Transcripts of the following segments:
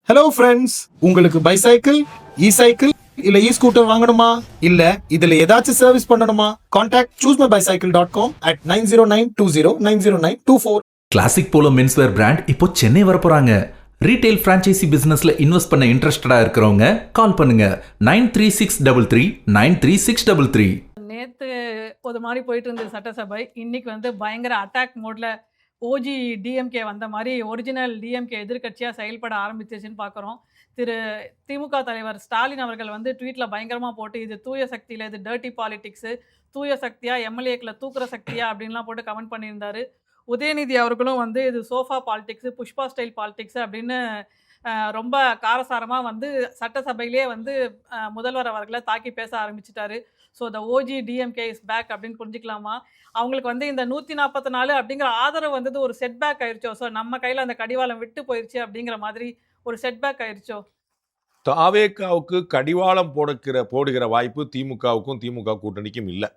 Hello friends, உங்களுக்கு bicycle, இ cycle இல்ல இ scooter வாங்கணுமா? இல்ல இதுல ஏதாச்சும் சர்வீஸ் பண்ணணுமா? Contact choosemybicycle.com at 9092090924. Classic polo menswear brand இப்போ சென்னை வரப்போறாங்க. ரீட்டைல் பிரான்ச்சைசி பிசினஸ்ல இன்வெஸ்ட் பண்ண இன்ட்ரெஸ்டடா இருக்கிறவங்க கால் பண்ணுங்க 9363393633. நேத்து ஒரு மாதிரி போயிட்டு இருந்தது சட்டசபை. இன்னைக்கு பயங்கர அட்டாக் மோட்ல ஓஜி டிஎம்கே வந்த மாதிரி ஒரிஜினல் டிஎம்கே எதிர்க்கட்சியாக செயல்பட ஆரம்பிச்சிச்சுன்னு பார்க்குறோம். திமுக தலைவர் ஸ்டாலின் அவர்கள் ட்வீட்டில் பயங்கரமாக போட்டு இது தூய சக்தியில், இது டர்ட்டி பாலிடிக்ஸு, தூய சக்தியாக எம்எல்ஏக்களை தூக்குற சக்தியா அப்படின்லாம் போட்டு கமெண்ட் பண்ணியிருந்தாரு. உதயநிதி அவர்களும் இது sofa politics, Pushpa style politics அப்படின்னு ரொம்ப காரசாரமாக சட்டசபையிலே முதல்வர் அவர்களை தாக்கி பேச ஆரம்பிச்சிட்டாரு. So the OG DMK is back அப்படின்னு புரிஞ்சுக்கலாமா? அவங்களுக்கு இந்த 144 அப்படிங்கிற ஆதரவு ஒரு செட்பேக் ஆயிடுச்சோ? ஸோ நம்ம கையில் அந்த கடிவாளம் விட்டு போயிடுச்சு அப்படிங்கிற மாதிரி ஒரு செட்பேக் ஆயிடுச்சோ? தாவேகாவுக்கு கடிவாளம் போடுகிற வாய்ப்பு திமுகவுக்கும் திமுக கூட்டணிக்கும் இல்லை.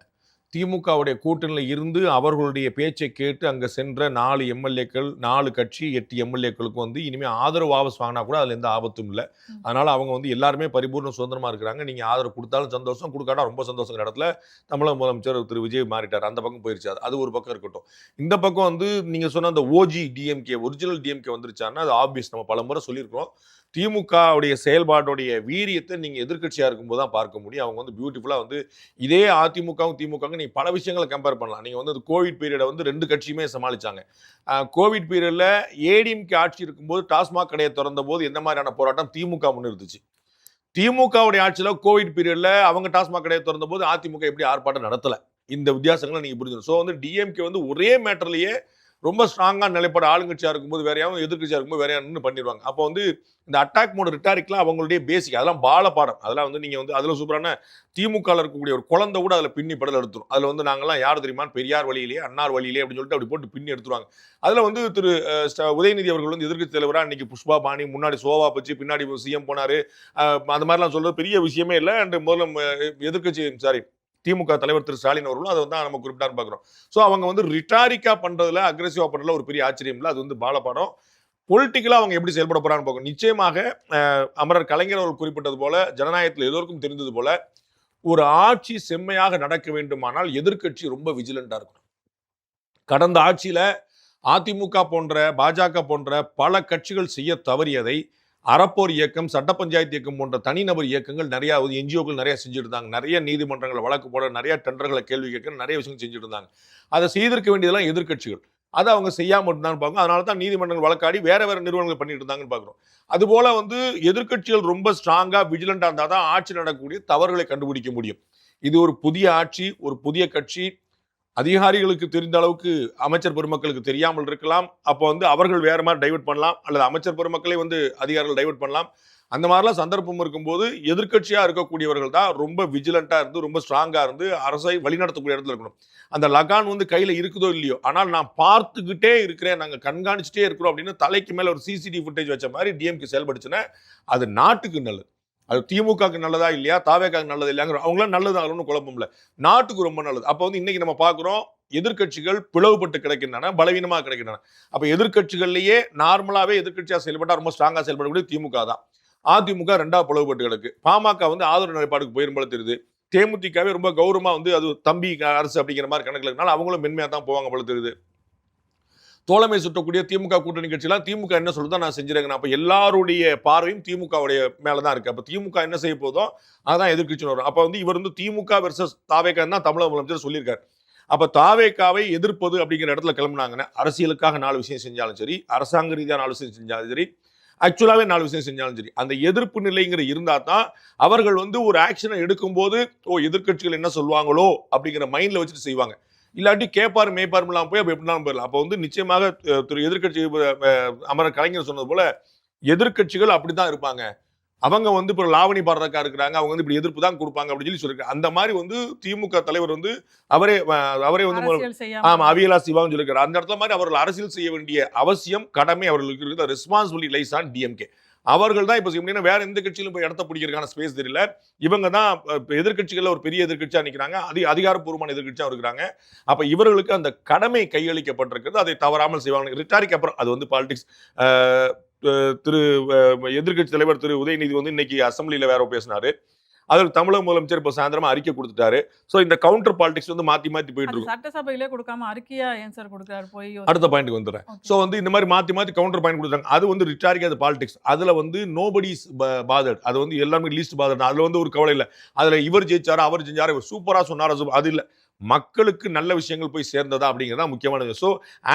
திமுகவுடைய கூட்டணியில் இருந்து அவர்களுடைய பேச்சை கேட்டு அங்கே சென்ற 4 எம்எல்ஏக்கள், 4 கட்சி 8 எம்எல்ஏக்களுக்கு இனிமேல் ஆதரவு வாபஸ் வாங்கினா கூட அதில் எந்த ஆபத்தும் இல்லை. அதனால் அவங்க எல்லாருமே பரிபூர்ண சுதந்திரமாக இருக்கிறாங்க. நீங்கள் ஆதரவு கொடுத்தாலும் சந்தோஷம், கொடுக்காட்டா ரொம்ப சந்தோஷங்கிற இடத்துல தமிழக முதலமைச்சர் திரு விஜய் மாறிட்டார். அந்த பக்கம் போயிருச்சு. அது ஒரு பக்கம் இருக்கட்டும். இந்த பக்கம் நீங்கள் சொன்ன அந்த ஓஜி டிஎம்கே, ஒரிஜினல் டிஎம்கே வந்துருச்சான்னா அது ஆப்வியஸ். நம்ம பல முறை சொல்லியிருக்கிறோம். திமுகவுடைய செயல்பாட்டுடைய வீரியத்தை நீங்கள் எதிர்கட்சியாக இருக்கும்போது தான் பார்க்க முடியும். அவங்க பியூட்டிஃபுல்லாக இதே அதிமுகவும் திமுகவும் நீங்கள் பல விஷயங்களை கம்பேர் பண்ணலாம். நீங்கள் கோவிட் பீரியடை 2 கட்சியுமே சமாளித்தாங்க. கோவிட் பீரியடில் ஏடிஎம்கே ஆட்சி இருக்கும்போது டாஸ்மாக் கடையை திறந்த போது எந்த மாதிரியான போராட்டம் திமுக முன்னிறுத்துச்சு. திமுகவுடைய ஆட்சியில் கோவிட் பீரியடில் அவங்க டாஸ்மாக் கடையை திறந்த போது அதிமுக எப்படி ஆர்ப்பாட்டம் நடத்தலை. இந்த வித்தியாசங்களை நீங்கள் புரிஞ்சுக்கணும். ஸோ டிஎம்கே ஒரே மேட்டர்லேயே ரொம்ப ஸ்ட்ராங்காக நிலைப்பாடு ஆளுங்கட்சியாக இருக்கும்போது வேறையாவும், எதிர்கட்சியாக இருக்கும்போது வேறையான்னு பண்ணிடுவாங்க. அப்போ இந்த அட்டாக் மோட் ரிட்டாரிக்லாம் அவங்களுடைய பேசிக், அதெல்லாம் பாடம். அதெல்லாம் நீங்கள் அதில் சூப்பரான திமுகவில் இருக்கக்கூடிய ஒரு குழந்தை கூட அதில் பின்னி படல் எடுத்துரும். அதில் நாங்கள்லாம் யார் தெரியுமா, பெரியார் வழியிலேயே அன்னார் வழியிலே அப்படின்னு சொல்லிட்டு அப்படி போட்டு பின்னி எடுத்துருவாங்க. அதில் திரு உதயநிதி அவர்கள் எதிர்க்கட்சி தலைவராக இன்னைக்கு புஷ்பா பாணி முன்னாடி சோவா பச்சு பின்னாடி சிஎம் போனார். அந்த மாதிரிலாம் சொல்றது பெரிய விஷயமே இல்லை. அண்ட் முதல்ல எதிர்க்கட்சி திமுக தலைவர் திரு ஸ்டாலின் அவர்களும் அதை நம்ம குறிப்பிட்டாரு பார்க்குறோம். ஸோ அவங்க ரிட்டாரிக்கா பண்றதுல, அக்ரெசிவா பண்றதுல ஒரு பெரிய ஆச்சரியம் இல்லை. அது பாலபாடம். பொலிட்டிக்கலா அவங்க எப்படி செயல்பட போறான்னு பார்க்கணும். நிச்சயமாக அமரர் கலைஞர் அவர்கள் குறிப்பிட்டது போல, ஜனநாயகத்தில் எல்லோருக்கும் தெரிந்தது போல, ஒரு ஆட்சி செம்மையாக நடக்க வேண்டுமானால் எதிர்க்கட்சி ரொம்ப விஜிலண்டா இருக்கணும். கடந்த ஆட்சியில அதிமுக போன்ற, பாஜக போன்ற பல கட்சிகள் செய்ய தவறியதை அறப்போர் இயக்கம், சட்ட பஞ்சாயத்து இயக்கம் போன்ற தனிநபர் இயக்கங்கள் நிறைய என்ஜிஓக்கள் நிறைய செஞ்சுட்டு இருந்தாங்க. நிறைய நீதிமன்றங்களை வழக்கு போட, நிறைய டெண்டர்களை கேள்வி கேட்க, நிறைய விஷயங்கள் செஞ்சுட்டு இருந்தாங்க. அதை செய்திருக்க வேண்டியதெல்லாம் எதிர்கட்சிகள். அதை அவங்க செய்யாம இருந்தான்னு பார்க்கணும். அதனால தான் நீதிமன்றங்கள் வழக்காடி வேற நிறுவனங்கள் பண்ணிட்டு இருந்தாங்கன்னு பார்க்குறோம். அதுபோல எதிர்கட்சிகள் ரொம்ப ஸ்ட்ராங்கா விஜிலண்டா இருந்தால் தான் ஆட்சி நடக்கக்கூடிய தவறுகளை கண்டுபிடிக்க முடியும். இது ஒரு புதிய ஆட்சி, ஒரு புதிய கட்சி. அதிகாரிகளுக்கு தெரிந்த அளவுக்கு அமைச்சர் பெருமக்களுக்கு தெரியாமல் இருக்கலாம். அப்போ அவர்கள் வேற மாதிரி டைவர்ட் பண்ணலாம், அல்லது அமைச்சர் பெருமக்களே அதிகாரிகள் டைவர்ட் பண்ணலாம். அந்த மாதிரிலாம் சந்தர்ப்பம் இருக்கும்போது எதிர்கட்சியா இருக்கக்கூடியவர்கள் தான் ரொம்ப விஜிலண்டா இருந்து, ரொம்ப ஸ்ட்ராங்கா இருந்து அரசை வழிநடத்தக்கூடிய இடத்துல இருக்கணும். அந்த லகான் கையில இருக்குதோ இல்லையோ, ஆனால் நான் பார்த்துக்கிட்டே இருக்கிறேன், நாங்க கண்காணிச்சுட்டே இருக்கிறோம் அப்படின்னு தலைக்கு மேல ஒரு சிசிடிவி ஃபுட்டேஜ் வச்ச மாதிரி டிஎம்கே செயல்படுச்சுன்னா அது நாட்டுக்கு நல்லது. அது திமுகக்கு நல்லதா இல்லையா, தாவேகாக்கு நல்லது இல்லையாங்கிற அவங்களாம் நல்லதா ஒன்றும் குழப்பம் இல்லை, நாட்டுக்கு ரொம்ப நல்லது. அப்போ இன்னைக்கு நம்ம பார்க்குறோம், எதிர்கட்சிகள் பிளவுபட்டு கிடைக்கின்றன, பலவீனமாக கிடைக்கின்றன. அப்போ எதிர்கட்சிகள்லேயே நார்மலாகவே எதிர்கட்சியாக செயல்பட்டா ரொம்ப ஸ்ட்ராங்காக செயல்படக்கூடிய திமுக தான். அதிமுக 2ஆக பிளவுபட்டு கிடக்கு. பாமக ஆதரவு நிலைப்பாடுக்கு போயிரும்போல தெரியுது. தேமுதிகவே ரொம்ப கௌரவமா அது தம்பி அரசு அப்படிங்கிற மாதிரி கணக்கில் இருக்கனால அவங்களும் மென்மையாக தான் போவாங்க போல தெரியுது. தோழமை சுட்டக்கூடிய திமுக கூட்டணி கட்சியெல்லாம் திமுக என்ன சொல்லுதோ நான் செஞ்சிருக்கேன். அப்போ எல்லாருடைய பார்வையும் திமுகவுடைய மேலதான் இருக்கு. அப்போ திமுக என்ன செய்ய போதோ அதான் எதிர்கட்சின்னு வரும். அப்போ இவர் திமுக வெர்சஸ் தாவேகா தான் தமிழக முதலமைச்சர் சொல்லியிருக்காரு. அப்போ தாவேகாவை எதிர்ப்பது அப்படிங்கிற இடத்துல கிளம்புனாங்கன்னா, அரசியலுக்காக 4 விஷயம் செஞ்சாலும் சரி, அரசாங்க ரீதியாக 4 விஷயம் செஞ்சாலும் சரி, ஆக்சுவலாகவே 4 விஷயம் செஞ்சாலும் சரி, அந்த எதிர்ப்பு நிலைங்கிற இருந்தா தான் அவர்கள் ஒரு ஆக்ஷனை எடுக்கும்போது எதிர்கட்சிகள் என்ன சொல்லுவாங்களோ அப்படிங்கிற மைண்ட்ல வச்சுட்டு செய்வாங்க. இல்லாட்டி கேப்பாரு மேய்ப்பாருலாம் போய் அப்போ எப்படினாலும் போயிடலாம். அப்போ நிச்சயமாக திரு எதிர்கட்சி அமரர் கலைஞர் சொன்னது போல எதிர்கட்சிகள் அப்படித்தான் இருப்பாங்க. அவங்க இப்போ லாவணி பாடுறதுக்கா இருக்கிறாங்க, அவங்க இப்படி எதிர்ப்பு தான் கொடுப்பாங்க அப்படின்னு சொல்லியிருக்காங்க. அந்த மாதிரி திமுக தலைவர் அவரே ஆமா அவியலா சிவான்னு சொல்லியிருக்காரு. அந்த இடத்துல மாதிரி அவர்கள் அரசியல் செய்ய வேண்டிய அவசியம், கடமை அவர்களுக்கு இருக்குது. Responsibility lies on DMK. அவர்கள் தான் இப்போ செய்ய, வேற எந்த கட்சியிலும் போய் இடத்த பிடிக்கிறதுக்கான ஸ்பேஸ் தெரியல. இவங்க தான் எதிர்கட்சிகள் ஒரு பெரிய எதிர்கட்சியா நிற்கிறாங்க, அதிகாரப்பூர்வமான எதிர்கட்சியா இருக்கிறாங்க. அப்ப இவர்களுக்கு அந்த கடமை கையளிக்கப்பட்டிருக்கிறது, அதை தவறாமல் செய்வாங்க. ரிட்டாரிக் அப்புறம் அது பாலிடிக்ஸ் திரு எதிர்க்கட்சி தலைவர் திரு உதயநிதி வந்து இன்னைக்கு அசம்பிளியில வேற பேசினாரு. அதில் தமிழக முதலமைச்சர் இப்போ சாயந்தரமா அறிக்கை கொடுத்துட்டாரு. ஸோ இந்த கவுண்டர் பாலிடிக்ஸ் வந்து மாத்தி மாத்தி போயிட்டு அது இருக்கும். சட்டசபையிலே கொடுக்காம அறிக்கையா ஏன் சார் கொடுக்குறாரு போய் அடுத்த பாயிண்ட் வந்துடுறேன். ஸோ வந்து இந்த மாதிரி மாத்தி மாத்தி கவுண்டர் பாயிண்ட் கொடுத்தாங்க. அது வந்து ரிட்டாரிக் அது பாலிடிக்ஸ். அதுல வந்து நோபடிஸ் பாதர்ட். அது வந்து எல்லாமே லீஸ்ட் பாதர்ட். அதுல வந்து ஒரு கவலை இல்லை. அதுல இவர் ஜெயிச்சாரா அவர் செஞ்சாரா இவர் சூப்பரா சொன்னாரா அது இல்லை. மக்களுக்கு நல்ல விஷயங்கள் போய் சேர்ந்ததா அப்படிங்கிறதா முக்கியமானது. ஸோ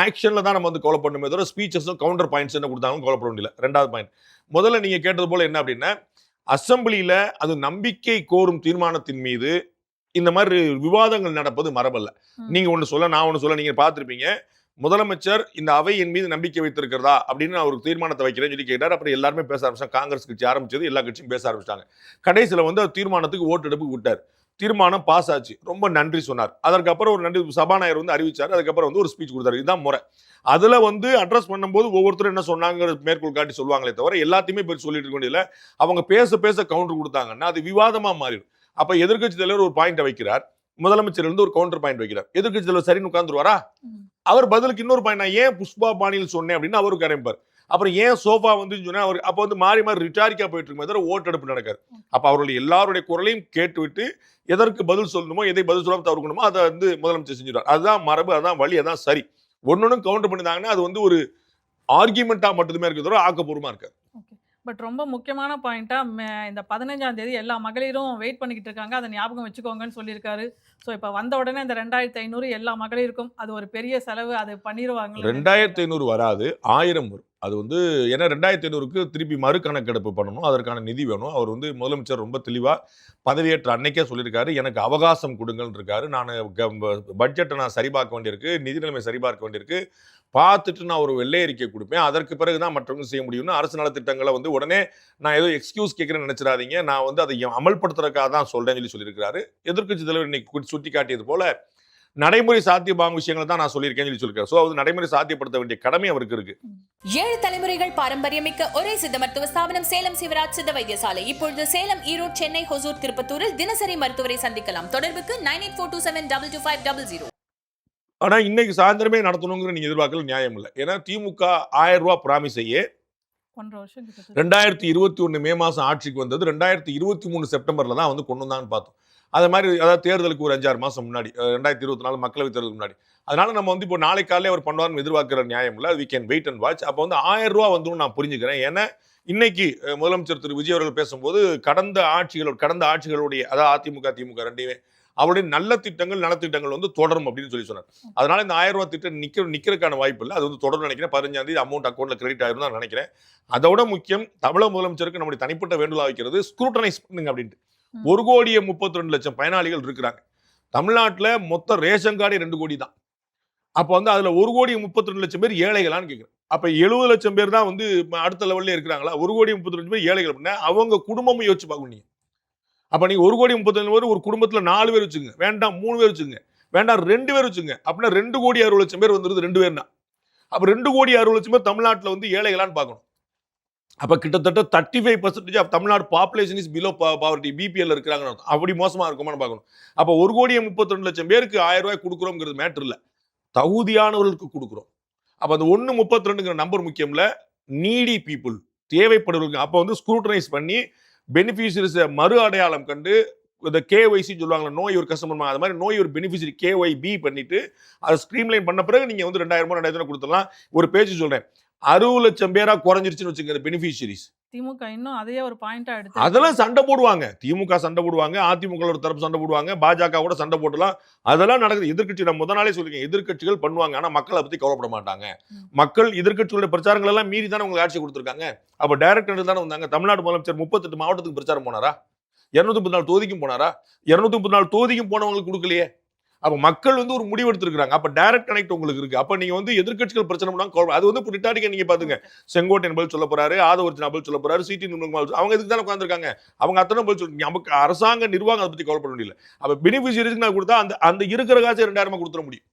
ஆக்ஷன்ல தான் நம்ம வந்து கவலை பண்ணுமே தவிர ஸ்பீச்சஸும் கவுண்டர் பாயிண்ட்ஸ் என்ன கொடுத்தாலும் கவலைப்பட முடியல. ரெண்டாவது பாயிண்ட் முதல்ல நீங்க கேட்டது போல என்ன அப்படின்னா அசம்பிளியில அது நம்பிக்கை கோரும் தீர்மானத்தின் மீது இந்த மாதிரி விவாதங்கள் நடப்பது மரபல்ல. நீங்க ஒண்ணு சொல்ல நான் ஒண்ணு சொல்ல நீங்க பார்த்திருப்பீங்க. முதலமைச்சர் இந்த அவை என் மீது நம்பிக்கை வைத்திருக்கிறதா அப்படின்னு அவருக்கு தீர்மானத்தை வைக்கிறேன்னு சொல்லி கேட்டார். அப்புறம் எல்லாருமே பேச ஆரம்பிச்சாங்க. காங்கிரஸ் கட்சி ஆரம்பிச்சது எல்லா கட்சியும் பேச ஆரம்பிச்சிட்டாங்க. கடைசியில வந்து தீர்மானத்துக்கு ஓட்டெடுப்பு விட்டார். தீர்மானம் பாஸ் ஆச்சு. ரொம்ப நன்றி சொன்னார். அதற்கப்புறம் ஒரு நன்றி சபாநாயகர் வந்து அறிவிச்சார். அதுக்கப்புறம் வந்து ஒரு ஸ்பீச் கொடுத்தாரு. இதுதான் முறை. அதுல வந்து அட்ரஸ் பண்ணும்போது ஒவ்வொருத்தரும் என்ன சொன்னாங்க மேற்கோள் காட்டி சொல்லுவாங்களே தவிர எல்லாத்தையுமே பேர் சொல்லிட்டு இருக்க வேண்டியதில்ல. அவங்க பேச பேச கவுண்டர் கொடுத்தாங்கன்னா அது விவாதமா மாறிடும். அப்ப எதிர்க்கட்சி தலைவர் ஒரு பாயிண்ட் வைக்கிறார். முதலமைச்சர் இருந்து ஒரு கவுண்டர் பாயிண்ட் வைக்கிறார். எதிர்க்கட்சி தலைவர் சரின்னு உட்கார்ந்துருவாரா? அவர் பதிலுக்கு இன்னொரு பாயிண்ட் நான் ஏன் புஷ்பா பாணியில் சொன்னேன் அப்படின்னு அவருக்கு ஆரம்பிப்பார். அப்புறம் ஏன் சோஃபா வந்து சொன்னா அவர் அப்ப வந்து மாறி மாறி ரிட்டாரிக்கா போயிட்டு இருக்கும் தவிர ஓட்டெடுப்பு நடக்காது. அப்ப அவருடைய எல்லாருடைய குரலையும் கேட்டுவிட்டு எதற்கு பதில் சொல்லணுமோ எதை பதில் சொல்லாம தவிர்க்கணுமோ அதை வந்து முதலமைச்சர் செஞ்சிருவார். அதுதான் மரபு, அதான் வழி, அதான் சரி. ஒன்னொன்னு கவுண்டர் பண்ணிருந்தாங்கன்னா அது வந்து ஒரு ஆர்கியூமெண்டா மட்டுமே இருக்கிறதோ ஆக்கப்பூர்வமா இருக்காது. பட் ரொம்ப முக்கியமான பாயிண்டா இந்த 15ஆம் தேதி எல்லா மகளிரும் வெயிட் பண்ணிக்கிட்டு இருக்காங்க. அதை ஞாபகம் வச்சுக்கோங்கன்னு சொல்லியிருக்காரு. ஸோ இப்போ வந்த உடனே இந்த 2500 எல்லா மகளிருக்கும் அது ஒரு பெரிய செலவு. அது பண்ணிடுவாங்க. 2500 வராது, 1000 வரும். அது வந்து ஏன்னா 2500க்கு திருப்பி மறு கணக்கெடுப்பு பண்ணணும். அதற்கான நிதி வேணும். அவர் வந்து முதலமைச்சர் ரொம்ப தெளிவா பதவியேற்ற அன்னைக்கே சொல்லியிருக்காரு. எனக்கு அவகாசம் கொடுங்கன்னு இருக்காரு. நான் பட்ஜெட்டை நான் சரிபார்க்க வேண்டியிருக்கு, நிதி நிலைமை சரிபார்க்க வேண்டியிருக்கு. பார்த்துட்டு நான் ஒரு வெள்ளை அறிக்கை கொடுப்பேன். அதற்கு பிறகு தான் மற்றவங்க செய்ய முடியும்னு அரசு நலத்திட்டங்களை வந்து உடனே நான் ஏதோ எக்ஸ்கியூஸ் கேட்கிறேன்னு நினைச்சிடாதீங்க. நான் வந்து அதை அமல்படுத்துறதுக்காக தான் சொல்றேன்னு சொல்லியிருக்காரு. எதிர்க்கட்சி தலைவர் இன்னைக்கு சுட்டி காட்டியது போல நடைமுறை சாத்தியமாகும் விஷயங்களை தான் நான் சொல்லியிருக்கேன்னு சொல்லியிருக்காரு. ஸோ அது நடைமுறை சாத்தியப்படுத்த வேண்டிய கடமை அவருக்கு இருக்கு. 7 தலைமுறைகள் பாரம்பரியமிக்க ஒரே சித்த மருத்துவ ஸ்தாபனம் சேலம் சிவராஜ் சித்த வைத்தியசாலை. இப்பொழுது சேலம், ஈரோடு, சென்னை, ஹொசூர், திருப்பத்தூரில் தினசரி மருத்துவரை சந்திக்கலாம். தொடர்புக்கு 9842722500. ஆனா இன்னைக்கு சாயந்தரமே நடத்தணுங்கிற நீங்க எதிர்பார்க்கல நியாயம் இல்லை. ஏன்னா திமுக 1000 ரூபாய் பிராமிசையே 1.5 வருஷம் கிட்ட 2021 மே மாசம் ஆட்சிக்கு வந்தது 2023 செப்டம்பர்ல தான் வந்து கொண்டு வந்தாங்கன்னு பார்த்தோம். அது மாதிரி அதாவது தேர்தலுக்கு ஒரு 5-6 மாசம் முன்னாடி 2024 மக்களவை தேர்தலுக்கு முன்னாடி. அதனால நம்ம வந்து இப்போ நாளை காலையில் அவர் பண்ணுவார்னு எதிர்பார்க்கிற நியாயம் இல்லை. We can wait and watch. அப்போ வந்து 1000 ரூபா வந்து நான் புரிஞ்சுக்கிறேன். ஏன்னா இன்னைக்கு முதலமைச்சர் திரு விஜய் அவர்கள் பேசும்போது கடந்த ஆட்சிகளுடைய அதாவது அதிமுக திமுக ரெண்டையுமே அவருடைய நல்ல திட்டங்கள் நலத்திட்டங்கள் வந்து தொடரும் அப்படின்னு சொல்லி சொன்னார். அதனால இந்த 1000 ரூபாய் திட்டம் நிக்கிறதுக்கான வாய்ப்பு இல்லை. அது வந்து தொடர்ந்து நினைக்கிறேன். 15ஆம் தேதி அமௌண்ட் அக்கௌண்ட்ல கிரெடிட் ஆயிரும் தான் நினைக்கிறேன். அதோட முக்கியம் தமிழக முதலமைச்சருக்கு நம்முடைய தனிப்பட்ட வேண்டுகோளா வைக்கிறது ஸ்க்ரூட்டனைஸ் பண்ணுங்க அப்படின்ட்டு. 1,32,00,000 பயனாளிகள் இருக்கிறாங்க. தமிழ்நாட்டில் மொத்த ரேஷன் கார்டு 2 கோடி தான். அப்போ வந்து அதுல 1,32,00,000 பேர் ஏழைகளான்னு கேட்கிறேன். அப்ப 70 லட்சம் பேர் தான் வந்து அடுத்த லெவல்ல இருக்கிறாங்களா? 1,32,00,000 பேர் ஏழைகள் அப்படின்னா அவங்க குடும்பமும் யோசிச்சு பார்க்கணும். அப்ப நீங்க 1,32,00,000 பேர் ஒரு குடும்பத்துல 4 பேர் வச்சுங்க, வேண்டாம் 3 பேர் வச்சுங்க, வேண்டாம் 2 பேர் வச்சுங்க. அப்படின்னா 2,60,00,000 பேர் வந்துருது 2 பேர்னா. அப்ப 2,60,00,000 பேர் தமிழ்நாட்டில் வந்து ஏழைகளான்னு பார்க்கணும். அப்ப கிட்டத்தட்ட 35% of Tamil Nadu population is below poverty, BPL இருக்கிறாங்க. அப்படி மோசமா இருக்குமான்னு பார்க்கணும். அப்ப 1,32,00,000 பேருக்கு 1000 ரூபாய் கொடுக்குறோங்கிறது மேட்டர் இல்ல, தகுதியானவர்களுக்கு கொடுக்குறோம். அப்ப அந்த 1,32ங்கிற நம்பர் முக்கியம் இல்ல, நீடி பீப்புள் தேவைப்படுவர்களுக்கு. அப்ப வந்து ஸ்க்ரூட்டனைஸ் பண்ணி பெனிஃபிஷரிஸ் மறு அடையாளம் கண்டு இந்த கேஒய்சி சொல்லுவாங்க, நோ யுவர் கஸ்டமர், அது மாதிரி நோ யுவர் பெனிஃபிஷரி கேஒய்பி பண்ணிட்டு அதை ஸ்ட்ரீம்லைன் பண்ண பிறகு நீங்க வந்து 2,000 கொடுத்துடலாம். ஒரு பேஜ் சொல்றேன், 60 லட்சம் பேரா குறைஞ்சிருச்சுன்னு வச்சுங்க பெனிஃபிஷரிஸ். திமுக இன்னும் அதையே ஒரு பாயிண்டா எடுத்து அதெல்லாம் சண்டை போடுவாங்க. திமுக சண்டை போடுவாங்க, அதிமுக ஒரு தரப்பு சண்டை போடுவாங்க, பாஜக கூட சண்டை போடலாம். அதெல்லாம் நடக்குது. எதிர்க்கட்சி நான் முத நாளே சொல்லிருக்கேன், எதிர்க்கட்சிகள் பண்ணுவாங்க. ஆனா மக்கள் அதை பத்தி கவலைப்பட மாட்டாங்க. மக்கள் எதிர்க்கட்சிகளுடைய பிரச்சாரங்கள் எல்லாம் மீறி தானே உங்களுக்கு ஆட்சி கொடுத்துருக்காங்க. அப்ப டைரக்டர் தானே வந்தாங்க. தமிழ்நாடு முதலமைச்சர் 38 மாவட்டத்துக்கு பிரச்சாரம் போனாரா? 234 தொகுதிக்கும் போனாரா? 234 தொகுதிக்கும் போனவங்களுக்கு கொடுக்கலையே. அப்ப மக்கள் வந்து ஒரு முடிவு எடுத்திருக்காங்க. அப்ப டைரக்ட் கனெக்ட் உங்களுக்கு இருக்கு. அப்ப நீங்க வந்து எதிர்க்கட்சிகள் பிரச்சனை பண்ணாங்க. அது வந்து ரிட்டாரிக்கா நீங்க பாத்துங்க. செங்கோட்டையன் பதில் சொல்ல போறாரு, ஆதவர்ஜனா பதில் சொல்ல போறாரு, சிடி அவங்க இதுக்கு தானே உட்கார்ந்துருக்காங்க. அவங்க அத்தனை பதில் சொல்லுங்க. நமக்கு அரசாங்க நிர்வாகம் அதை பத்தி கவலைப்பட முடியல. அப்ப பெனிஃபிஷரிஸ்க்கு நான் கொடுத்தா அந்த இருக்கிற காசு 2,000 கொடுத்துட முடியும்.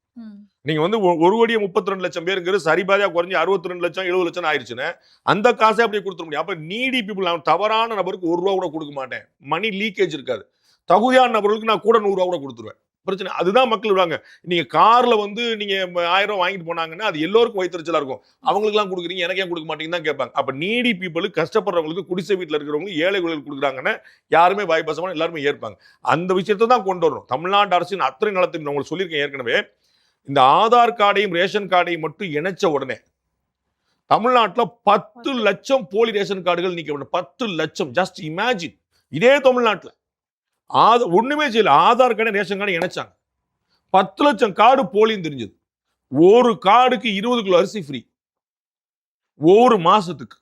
நீங்க வந்து 1,32,00,000 பேருக்கு சரிபாதியா குறைஞ்சி 62 லட்சம் 70 லட்சம் ஆயிடுச்சுன்னு அந்த காசை அப்படியே கொடுத்துட முடியும். அப்ப நீடி பீப்புள், நான் தவறான நபருக்கு 1 ரூபா கூட கொடுக்க மாட்டேன். மணி லீக்கேஜ் இருக்காது. தகுதியான நபர்களுக்கு நான் கூட 100 ரூபா கூட கொடுத்துருவேன். பிரச்சனை. அதுதான் மக்கள் விடுவாங்க. நீங்க கார்ல வந்து நீங்க 1000 ரூபாய் வாங்கிட்டு போனாங்கன்னா அது எல்லோருக்கும் வயிற்றுச்சலா இருக்கும். அவங்களுக்குலாம் கொடுக்குறீங்க, எனக்கு ஏன் கொடுக்க மாட்டீங்கன்னு தான் கேட்பாங்க. அப்ப நீடி பீப்புளுக்கு, கஷ்டப்படுறவங்களுக்கு, குடிசை வீட்டில் இருக்கிறவங்களுக்கு, ஏழைகளுக்கு கொடுக்குறாங்கன்னா யாருமே வாய் பேசாம எல்லாருமே ஏற்பாங்க. அந்த விஷயத்தை தான் கொண்டு வரணும். தமிழ்நாடு அரசின் அத்தனை நலத்தின் உங்களுக்கு சொல்லியிருக்கேன் ஏற்கனவே. இந்த ஆதார் கார்டையும் ரேஷன் கார்டையும் மட்டும் இணைச்ச உடனே தமிழ்நாட்டில் 10 லட்சம் போலி ரேஷன் கார்டுகள் நீக்கப்படும். 10 லட்சம். Just imagine. இதே தமிழ்நாட்டில் ஒண்ணுமே செய்யல. ஆதார் கார்டு ரேஷன் கார்டு இணைச்சாங்க. 10 லட்சம் கார்டு போலின்னு தெரிஞ்சது. ஒரு கார்டுக்கு 20 கிலோ அரிசி ஃப்ரீ ஒவ்வொரு மாசத்துக்கு.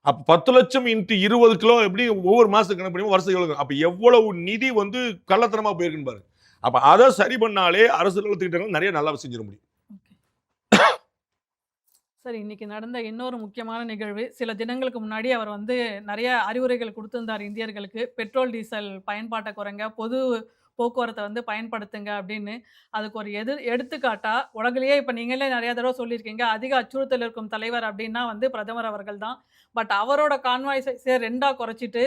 அப்ப 10 லட்சம் இன்ட்டு 20 கிலோ எப்படி ஒவ்வொரு மாசத்துக்கு கணக்கு பண்ணி வருஷம் எவ்வளவு? அப்ப எவ்வளவு நிதி வந்து கள்ளத்தனமா போயிருக்குன்னு பாருங்க. அப்ப அதை சரி பண்ணாலே அரசு திட்டங்கள் நிறைய நல்லா செஞ்சிட முடியும். சரி, இன்னைக்கு நடந்த இன்னொரு முக்கியமான நிகழ்வு. சில தினங்களுக்கு முன்னாடி அவர் வந்து நிறைய அறிவுரைகள் கொடுத்திருந்தார் இந்தியர்களுக்கு. பெட்ரோல், டீசல் பயன்பாட்டை குறைங்க, பொது போக்குவரத்தை வந்து பயன்படுத்துங்க அப்படின்னு. அதுக்கு ஒரு எடுத்துக்காட்டா உலகிலேயே இப்போ நீங்களே நிறைய தடவை சொல்லியிருக்கீங்க, அதிக அச்சுறுத்தல் இருக்கும் தலைவர் அப்படின்னா வந்து பிரதமர் அவர்கள் தான். பட் அவரோட கான்வாய்ஸை 2ஆ குறைச்சிட்டு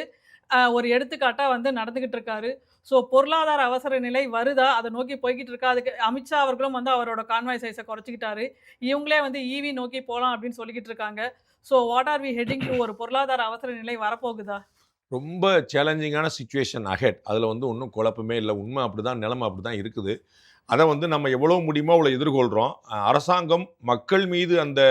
ஒரு எடுத்துக்காட்டா வந்து நடந்துகிட்டு இருக்காரு. ஸோ பொருளாதார அவசர நிலை வருதா, அதை நோக்கி போய்கிட்டு இருக்கா? அதுக்கு அமித்ஷா அவர்களும் வந்து அவரோட கான்வாய் சைஸை குறைச்சிக்கிட்டாரு. இவங்களே வந்து ஈவி நோக்கி போகலாம் அப்படின்னு சொல்லிக்கிட்டு இருக்காங்க. So what are we heading to? ஒரு பொருளாதார அவசர நிலை வரப்போகுதா? ரொம்ப சேலஞ்சிங்கான சிச்சுவேஷன் அஹெட். அதில் வந்து ஒன்றும் குழப்பமே இல்லை. உண்மை அப்படிதான், நிலைமை அப்படிதான் இருக்குது. அதை வந்து நம்ம எவ்வளோ முடியுமோ அவ்வளோ எதிர்கொள்கிறோம். அரசாங்கம் மக்கள் மீது அந்த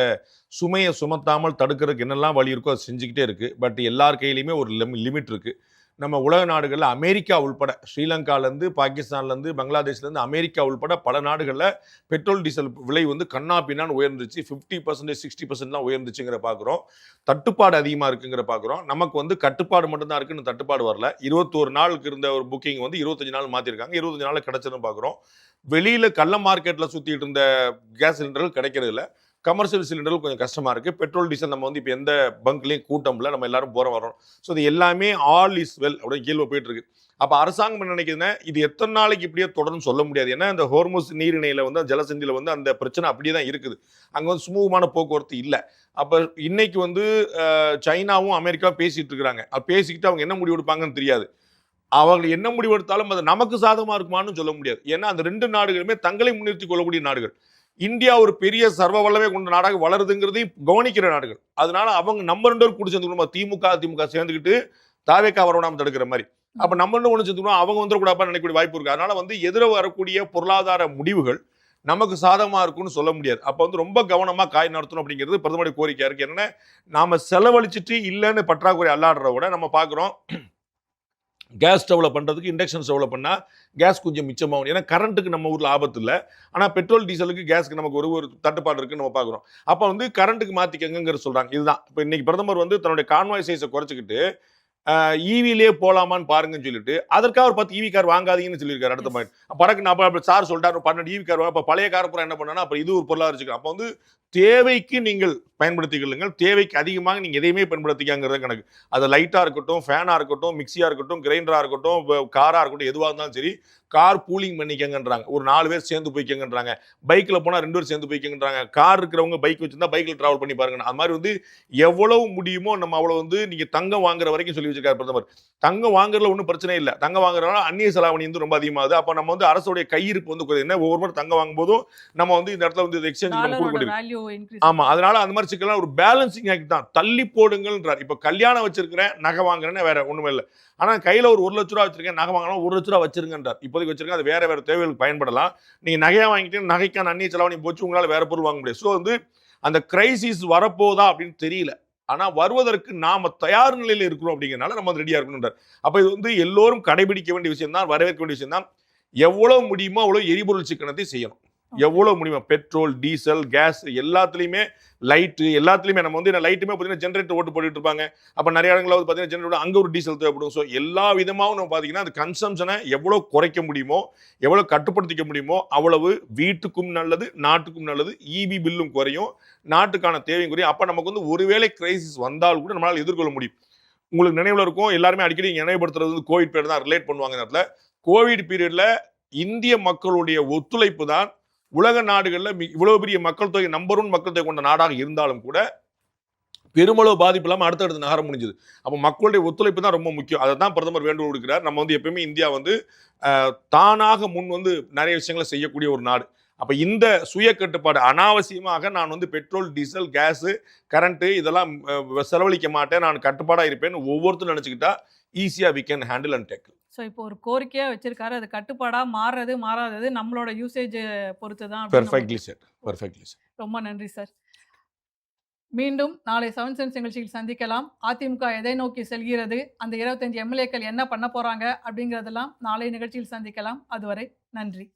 சுமையை சுமத்தாமல் தடுக்கிறதுக்கு என்னெல்லாம் வழி இருக்கோ அதை செஞ்சுக்கிட்டே இருக்குது. பட் எல்லார் கையிலையுமே ஒரு லிமிட் இருக்குது. நம்ம உலக நாடுகளில் அமெரிக்கா உள்பட, ஸ்ரீலங்காலேருந்து, பாகிஸ்தான்லேருந்து, பங்களாதேஷ்லேருந்து, அமெரிக்கா உள்பட பல நாடுகளில் பெட்ரோல் டீசல் விலை வந்து கண்ணா பின்னான்னு உயர்ந்துச்சு. 50%, 60%லாம் உயர்ந்துச்சுங்கிற பார்க்குறோம். தட்டுப்பாடு அதிகமாக இருக்குங்கிற பார்க்குறோம். நமக்கு வந்து கட்டுப்பாடு மட்டும்தான் இருக்குன்னு தட்டுப்பாடு வரல. 21 நாளுக்கு இருந்த ஒரு புக்கிங் வந்து 25 நாள் மாற்றிருக்காங்க. 25 நாள் கிடச்சதுன்னு பார்க்குறோம். வெளியில் கள்ள மார்க்கெட்டில் சுற்றிட்டு இருந்த கேஸ் சிலிண்டர்கள் கிடைக்கிறது இல்லை. கமர்ஷியல் சிலிண்டர்கள் கொஞ்சம் கஷ்டமாக இருக்குது. பெட்ரோல் டீசல் நம்ம வந்து இப்போ எந்த பங்க்லேயும் கூட்டம்ல, நம்ம எல்லாரும் வரோம். ஸோ இது எல்லாமே ஆல் இஸ் வெல் அப்படின்னு கீழே போயிட்டு இருக்கு. அப்போ அரசாங்கம் என்ன நினைக்குதுன்னா, இது எத்தனை நாளைக்கு இப்படியே தொடர்ந்து சொல்ல முடியாது. ஏன்னா இந்த ஹோர்முஸ் நீரிணையில் வந்து ஜலசந்தியில் வந்து அந்த பிரச்சனை அப்படியே தான் இருக்குது. அங்கே வந்து சுமூகமான போக்குவரத்து இல்லை. அப்போ இன்னைக்கு வந்து சைனாவும் அமெரிக்காவும் பேசிட்டு இருக்கிறாங்க. பேசிக்கிட்டு அவங்க என்ன முடிவு எடுப்பாங்கன்னு தெரியாது. அவங்க என்ன முடிவெடுத்தாலும் அது நமக்கு சாதகமாக இருக்குமான்னு சொல்ல முடியாது. ஏன்னா அந்த 2 நாடுகளுமே தங்களை முன்னிறுத்திக் கொள்ளக்கூடிய நாடுகள். இந்தியா ஒரு பெரிய சர்வ வல்லமை கொண்ட நாடாக வளருதுங்கிறதையும் கவனிக்கிற நாடுகள். அதனால அவங்க நம்ம 2 பேரும் கூடி சேர்ந்துக்கணும். திமுக சேர்ந்துக்கிட்டு தாவேக்கா வரணும் தடுக்கிற மாதிரி. அப்ப நம்ம 2 ஒன்று சேர்ந்துக்கணும், அவங்க வந்துடக்கூடாதுன்னு நினைக்கக்கூடிய வாய்ப்பு இருக்கு. அதனால வந்து எதிர வரக்கூடிய பொருளாதார முடிவுகள் நமக்கு சாதகமா இருக்கும்னு சொல்ல முடியாது. அப்ப வந்து ரொம்ப கவனமா காய் நடத்தணும் அப்படிங்கிறது பிரதமருடைய கோரிக்கையா இருக்கு. என்னன்னா, நாம செலவழிச்சிட்டு இல்லைன்னு பற்றாக்குறை அல்லாடுறத விட நம்ம பாக்குறோம், கேஸ் ஸ்டவ்ல பண்ணுறதுக்கு இண்டக்ஷன் ஸ்டவ்ல பண்ணால் கேஸ் கொஞ்சம் மிச்சமாகும். ஏன்னா கரண்ட்டுக்கு நம்ம ஊரில் ஆபத்து இல்லை. ஆனால் பெட்ரோல் டீசலுக்கு கேஸுக்கு நமக்கு ஒரு தட்டுப்பாடு இருக்குன்னு நம்ம பார்க்குறோம். அப்போ வந்து கரண்ட்டுக்கு மாற்றிக்கங்கிற சொல்கிறாங்க. இதுதான் இப்போ இன்னைக்கு பிரதமர் வந்து தன்னுடைய கான்வாய் சைஸை குறைச்சிக்கிட்டு ஈவிலே போகலாமான்னு பாருங்கன்னு சொல்லிட்டு அதற்காக ஒரு 10 ஈவி கார் வாங்காதீங்கன்னு சொல்லியிருக்காரு. அடுத்த பாயிண்ட் பறக்கு நான் சார் சொல்லிட்டாரு 12 ஈவி கார். அப்போ பழைய கார் பூரா என்ன பண்ணா அப்புறம் இது ஒரு பொருளாதார வச்சுக்கலாம். அப்போ வந்து தேவைக்கு நீங்கள் பயன்படுத்திக் கொள்ளுங்கள், தேவைக்கு அதிகமாக நீங்கள் எதையுமே பயன்படுத்திக்காங்கிறது கணக்கு. அது லைட்டாக இருக்கட்டும், ஃபேனாக இருக்கட்டும், மிக்சியாக இருக்கட்டும், கிரைண்டராக இருக்கட்டும், காராக இருக்கட்டும், எதுவாக இருந்தாலும் சரி கார் பூலிங் பண்ணிக்கங்கன்றாங்க. ஒரு 4 பேர் சேர்ந்து போய்க்கங்கன்றாங்க. பைக்கில் போனால் 2 பேர் சேர்ந்து போய்க்கங்கன்றாங்க. கார் இருக்கிறவங்க பைக் வச்சிருந்தா பைக்கில் ட்ராவல் பண்ணி பாருங்க. அது மாதிரி வந்து எவ்வளவு முடியுமோ நம்ம அவ்வளோ வந்து நீங்கள் தங்கம் வாங்குற வரைக்கும் சொல்லி வச்சிருக்காரு பிரதமர். தங்கம் வாங்குறதுல ஒன்றும் பிரச்சனை இல்லை. தங்கம் வாங்குறதுனால அந்நிய செலாவணி வந்து ரொம்ப அதிகமாகுது. அப்போ நம்ம வந்து அரசுடைய கையிருப்பு வந்து என்ன ஒவ்வொரு முறை தங்கம் வாங்கும் போதும் நம்ம வந்து இந்த இடத்துல வந்து எக்ஸ்சேஞ்ச் கொடுக்க. ஆமா, அதனால அந்த மாதிரி சிக்கலாம் ஒரு பேலன்சிங் ஆக்ட் தான். தள்ளி போடுங்கள்ன்றார். இப்போ கல்யாணம் வச்சிருக்கிறேன், நகை வாங்குறேன்னு வேற ஒண்ணுமே இல்லை. ஆனா கையில ஒரு 1 லட்ச ரூபா வச்சிருக்கேன், நகை வாங்கலாம், 1 லட்ச ரூபா வச்சிருங்கன்றார். இப்போதைக்கு வச்சிருக்கேன், அது வேற தேவைகளுக்கு பயன்படலாம். நீங்க நகையா வாங்கிட்டு நகைக்கான அந்நிய செலவணி போச்சு, உங்களால வேற பொருள் வாங்க முடியாது. ஸோ வந்து அந்த கிரைசிஸ் வரப்போதா அப்படின்னு தெரியல. ஆனா வருவதற்கு நாம தயார் நிலையில இருக்கிறோம் அப்படிங்கிறனால நம்ம ரெடியா இருக்கணும்ன்றார். அப்ப இது வந்து எல்லோரும் கடைபிடிக்க வேண்டிய விஷயம் தான், வரவேற்க வேண்டிய விஷயம் தான். எவ்வளவு முடியுமோ அவ்வளவு எரிபொருள் சிக்கனத்தை செய்யணும். எவ்வளவு முடியுமா பெட்ரோல், டீசல், கேஸ் எல்லாத்துலயுமே, லைட்டு எல்லாத்துலயுமே நம்ம வந்து லைட்டுமே பார்த்தீங்கன்னா ஜென்ரேட்டர் ஓட்டு போட்டுட்டு இருப்பாங்க. அப்ப நிறைய இடங்களில் வந்து பார்த்தீங்கன்னா ஜென்ரேட்டர் அங்கே ஒரு டீசல் தேவைப்படும். ஸோ எல்லா விதமாகவும் நம்ம பார்த்தீங்கன்னா அந்த கன்சம்ஷனை எவ்வளோ குறைக்க முடியுமோ, எவ்வளோ கட்டுப்படுத்திக்க முடியுமோ அவ்வளவு வீட்டுக்கும் நல்லது, நாட்டுக்கும் நல்லது. இபி பில்லும் குறையும், நாட்டுக்கான தேவையும் குறையும். அப்போ நமக்கு வந்து ஒருவேளை கிரைசிஸ் வந்தால் கூட நம்மளால் எதிர்கொள்ள முடியும். உங்களுக்கு நினைவில் இருக்கும், எல்லாருமே அடிக்கடி நினைவுபடுத்துறது வந்து கோவிட் பீரியட் தான் ரிலேட் பண்ணுவாங்க. இந்த இடத்துல கோவிட் பீரியட்ல இந்திய மக்களுடைய ஒத்துழைப்பு தான் உலக நாடுகளில் இவ்வளவு பெரிய மக்கள் தொகை, நம்பர் 1 மக்கள் தொகை கொண்ட நாடாக இருந்தாலும் கூட பெருமளவு பாதிப்பு இல்லாமல் அடுத்தடுத்து நகர முடிஞ்சது. அப்போ மக்களுடைய ஒத்துழைப்பு தான் ரொம்ப முக்கியம். அதை தான் பிரதமர் வேண்டுகோள் விடுக்கிறார். நம்ம வந்து எப்பயுமே இந்தியா வந்து தானாக முன் வந்து நிறைய விஷயங்களை செய்யக்கூடிய ஒரு நாடு. அப்போ இந்த சுய கட்டுப்பாடு அனாவசியமாக நான் வந்து பெட்ரோல், டீசல், கேஸு, கரண்ட்டு இதெல்லாம் செலவழிக்க மாட்டேன், நான் கட்டுப்பாடாக இருப்பேன்னு ஒவ்வொருத்தரும் நினச்சிக்கிட்டா ஈஸியாக we can handle and tackle. ஸோ இப்போ ஒரு கோரிக்கையா வச்சிருக்காரு. அது கட்டுப்பாடா மாறுறது, மாறாதது நம்மளோட யூசேஜ் பொறுத்து தான். Perfectly set, perfectly set. ரொம்ப நன்றி சார். மீண்டும் நாளை 7 சென்ஸ் நிகழ்ச்சியில் சந்திக்கலாம். அதிமுக எதை நோக்கி செல்கிறது, அந்த 25 எம்எல்ஏக்கள் என்ன பண்ண போறாங்க அப்படிங்கிறதெல்லாம் நாளை நிகழ்ச்சியில் சந்திக்கலாம். அதுவரை நன்றி.